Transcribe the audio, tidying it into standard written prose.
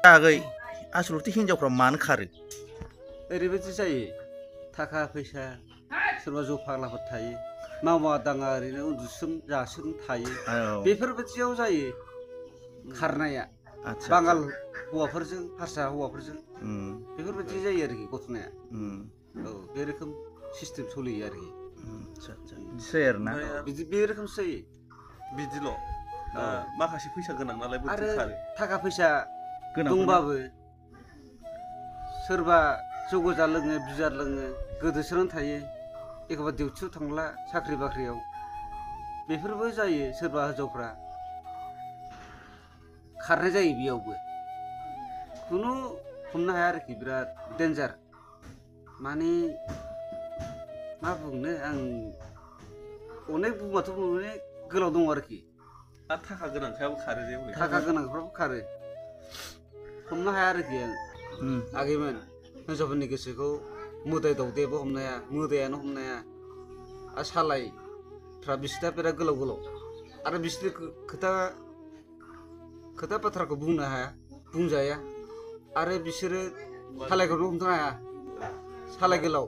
आगै आसलथे हिनजावफ्रा मानो खारो? ओरैबायदि जायो थाखा फैसा सोरबा जौ फाग्लाफोर थायो मावा दाङा ओरैनो उन्दुसोम जासोम थायो बेफोरबायदियाव जायो खारनाया बांगाल हौवाफोरजों हारसा हौवाफोरजों बेफोरबायदि जायो आरोखि घटनाया औ बे रोखोम सिस्टेम सोलियो आरोखि बिदिसो आरोना बिदि बे रोखोमसो जायो बिदिल' माखासे फैसा गोनां नालाय आरो खारो थाखा फैसा दंबाबो सोरबा जौ गोजा लोङो बिजार लोङो गोदोसोनानै थायो एखमबा डिउटियाव थांला साख्रि बाख्रियाव बेफोरबो जायो सोरबा हिनजावफ्रा खारनाय जायो बेयावबो खुनु हमनो हाया आरोखि बिराद डेन्जार माने मा बुंनो आं अनेक बुंबाथ' अनेक गोलाव दं आरोखि आरो थाखा गोनांखायाबो खारो जे थाखा गोनांफ्राबो खारो हमनो हाया आरोखि आं आगैमोन हिनजावफोरनि गोसोखौ मोदाय दावदायाबो हमनो हाया मोदायानो हमनो हाया आरो सालायफ्रा बिसोरना बिराद गोलाव गोलाव आरो बिसोरनि खोथा बाथ्राखौ बुंनो हाया बुंजाया आरो बिसोरो सालायखौनो हमथानो हाया सालाय गोलाव